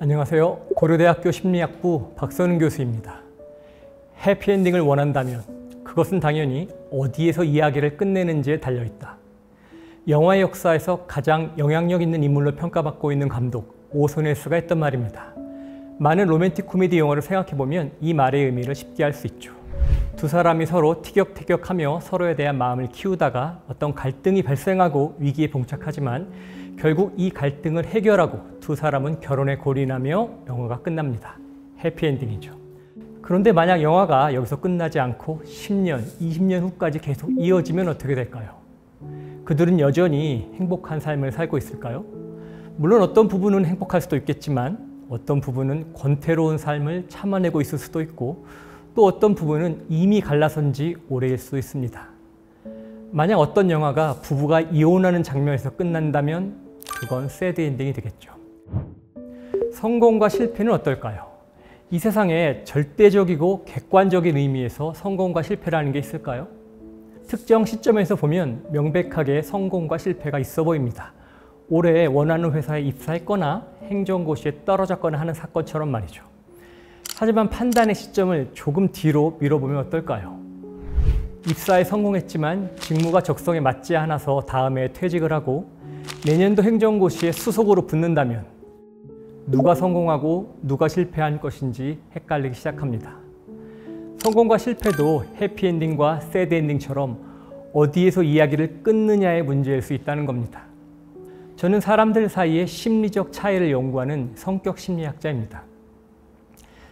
안녕하세요. 고려대학교 심리학부 박선은 교수입니다. 해피엔딩을 원한다면 그것은 당연히 어디에서 이야기를 끝내는지에 달려있다. 영화의 역사에서 가장 영향력 있는 인물로 평가받고 있는 감독 오손 웰스가 했던 말입니다. 많은 로맨틱 코미디 영화를 생각해보면 이 말의 의미를 쉽게 알 수 있죠. 두 사람이 서로 티격태격하며 서로에 대한 마음을 키우다가 어떤 갈등이 발생하고 위기에 봉착하지만 결국 이 갈등을 해결하고 두 사람은 결혼에 골인하며 영화가 끝납니다. 해피엔딩이죠. 그런데 만약 영화가 여기서 끝나지 않고 10년, 20년 후까지 계속 이어지면 어떻게 될까요? 그들은 여전히 행복한 삶을 살고 있을까요? 물론 어떤 부분은 행복할 수도 있겠지만 어떤 부분은 권태로운 삶을 참아내고 있을 수도 있고 또 어떤 부분은 이미 갈라선 지 오래일 수도 있습니다. 만약 어떤 영화가 부부가 이혼하는 장면에서 끝난다면 그건 새드 엔딩이 되겠죠. 성공과 실패는 어떨까요? 이 세상에 절대적이고 객관적인 의미에서 성공과 실패라는 게 있을까요? 특정 시점에서 보면 명백하게 성공과 실패가 있어 보입니다. 올해 원하는 회사에 입사했거나 행정고시에 떨어졌거나 하는 사건처럼 말이죠. 하지만 판단의 시점을 조금 뒤로 밀어보면 어떨까요? 입사에 성공했지만 직무가 적성에 맞지 않아서 다음 해에 퇴직을 하고 내년도 행정고시에 수석으로 붙는다면 누가 성공하고 누가 실패한 것인지 헷갈리기 시작합니다. 성공과 실패도 해피엔딩과 새드엔딩처럼 어디에서 이야기를 끊느냐의 문제일 수 있다는 겁니다. 저는 사람들 사이의 심리적 차이를 연구하는 성격 심리학자입니다.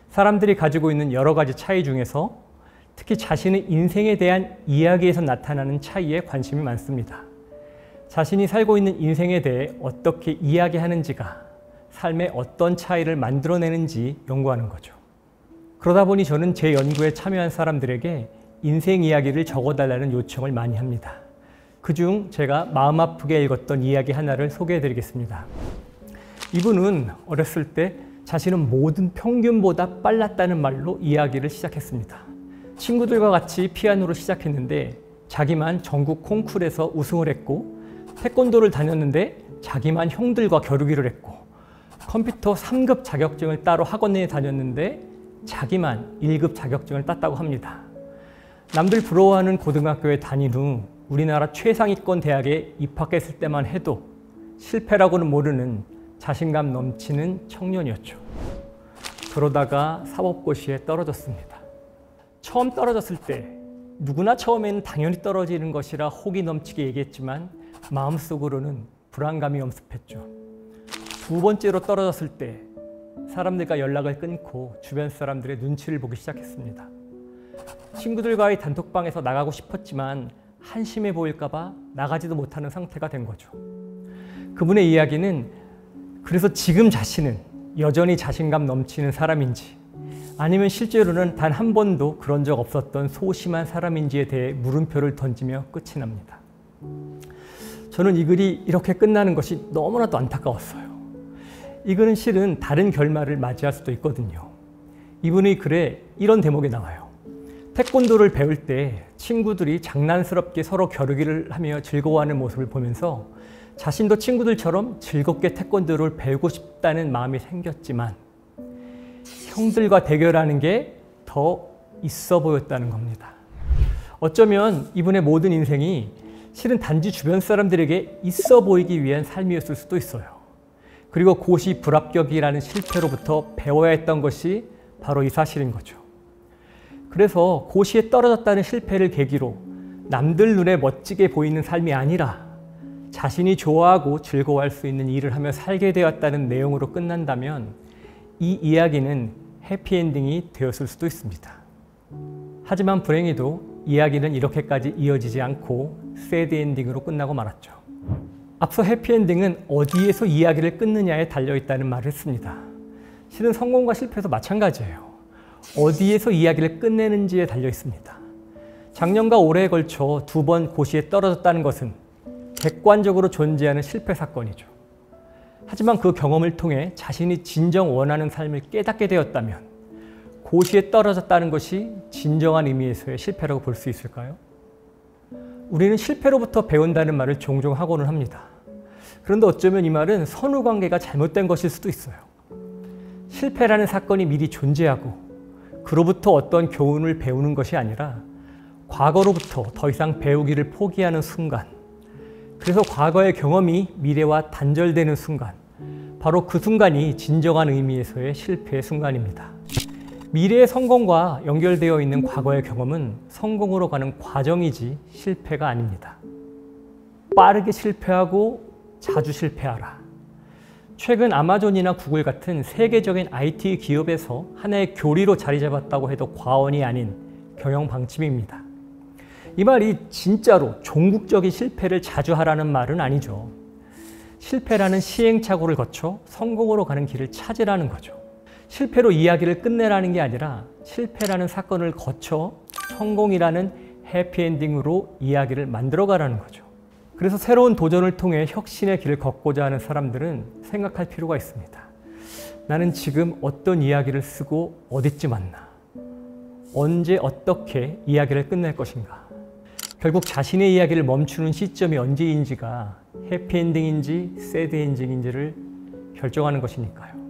사람들이 가지고 있는 여러 가지 차이 중에서 특히 자신의 인생에 대한 이야기에서 나타나는 차이에 관심이 많습니다. 자신이 살고 있는 인생에 대해 어떻게 이야기하는지가 삶에 어떤 차이를 만들어내는지 연구하는 거죠. 그러다 보니 저는 제 연구에 참여한 사람들에게 인생 이야기를 적어달라는 요청을 많이 합니다. 그중 제가 마음 아프게 읽었던 이야기 하나를 소개해드리겠습니다. 이분은 어렸을 때 자신은 모든 평균보다 빨랐다는 말로 이야기를 시작했습니다. 친구들과 같이 피아노를 시작했는데 자기만 전국 콩쿠르에서 우승을 했고 태권도를 다녔는데 자기만 형들과 겨루기를 했고 컴퓨터 3급 자격증을 따로 학원에 다녔는데 자기만 1급 자격증을 땄다고 합니다. 남들 부러워하는 고등학교에 다닌 후 우리나라 최상위권 대학에 입학했을 때만 해도 실패라고는 모르는 자신감 넘치는 청년이었죠. 그러다가 사법고시에 떨어졌습니다. 처음 떨어졌을 때 누구나 처음에는 당연히 떨어지는 것이라 호기 넘치게 얘기했지만 마음속으로는 불안감이 엄습했죠. 두 번째로 떨어졌을 때 사람들과 연락을 끊고 주변 사람들의 눈치를 보기 시작했습니다. 친구들과의 단톡방에서 나가고 싶었지만 한심해 보일까 봐 나가지도 못하는 상태가 된 거죠. 그분의 이야기는 그래서 지금 자신은 여전히 자신감 넘치는 사람인지 아니면 실제로는 단 한 번도 그런 적 없었던 소심한 사람인지에 대해 물음표를 던지며 끝이 납니다. 저는 이 글이 이렇게 끝나는 것이 너무나도 안타까웠어요. 이 글은 실은 다른 결말을 맞이할 수도 있거든요. 이분의 글에 이런 대목이 나와요. 태권도를 배울 때 친구들이 장난스럽게 서로 겨루기를 하며 즐거워하는 모습을 보면서 자신도 친구들처럼 즐겁게 태권도를 배우고 싶다는 마음이 생겼지만 형들과 대결하는 게 더 있어 보였다는 겁니다. 어쩌면 이분의 모든 인생이 실은 단지 주변 사람들에게 있어 보이기 위한 삶이었을 수도 있어요. 그리고 고시 불합격이라는 실패로부터 배워야 했던 것이 바로 이 사실인 거죠. 그래서 고시에 떨어졌다는 실패를 계기로 남들 눈에 멋지게 보이는 삶이 아니라 자신이 좋아하고 즐거워할 수 있는 일을 하며 살게 되었다는 내용으로 끝난다면 이 이야기는 해피엔딩이 되었을 수도 있습니다. 하지만 불행히도 이야기는 이렇게까지 이어지지 않고 새드엔딩으로 끝나고 말았죠. 앞서 해피엔딩은 어디에서 이야기를 끊느냐에 달려있다는 말을 했습니다. 실은 성공과 실패도 마찬가지예요. 어디에서 이야기를 끝내는지에 달려있습니다. 작년과 올해에 걸쳐 2번 고시에 떨어졌다는 것은 객관적으로 존재하는 실패 사건이죠. 하지만 그 경험을 통해 자신이 진정 원하는 삶을 깨닫게 되었다면 고시에 떨어졌다는 것이 진정한 의미에서의 실패라고 볼 수 있을까요? 우리는 실패로부터 배운다는 말을 종종 하고는 합니다. 그런데 어쩌면 이 말은 선후관계가 잘못된 것일 수도 있어요. 실패라는 사건이 미리 존재하고 그로부터 어떤 교훈을 배우는 것이 아니라 과거로부터 더 이상 배우기를 포기하는 순간, 그래서 과거의 경험이 미래와 단절되는 순간, 바로 그 순간이 진정한 의미에서의 실패의 순간입니다. 미래의 성공과 연결되어 있는 과거의 경험은 성공으로 가는 과정이지 실패가 아닙니다. 빠르게 실패하고 자주 실패하라. 최근 아마존이나 구글 같은 세계적인 IT 기업에서 하나의 교리로 자리 잡았다고 해도 과언이 아닌 경영 방침입니다. 이 말이 진짜로 종국적인 실패를 자주 하라는 말은 아니죠. 실패라는 시행착오를 거쳐 성공으로 가는 길을 찾으라는 거죠. 실패로 이야기를 끝내라는 게 아니라 실패라는 사건을 거쳐 성공이라는 해피엔딩으로 이야기를 만들어가라는 거죠. 그래서 새로운 도전을 통해 혁신의 길을 걷고자 하는 사람들은 생각할 필요가 있습니다. 나는 지금 어떤 이야기를 쓰고 어디쯤 왔나? 언제 어떻게 이야기를 끝낼 것인가? 결국 자신의 이야기를 멈추는 시점이 언제인지가 해피엔딩인지 새드엔딩인지를 결정하는 것이니까요.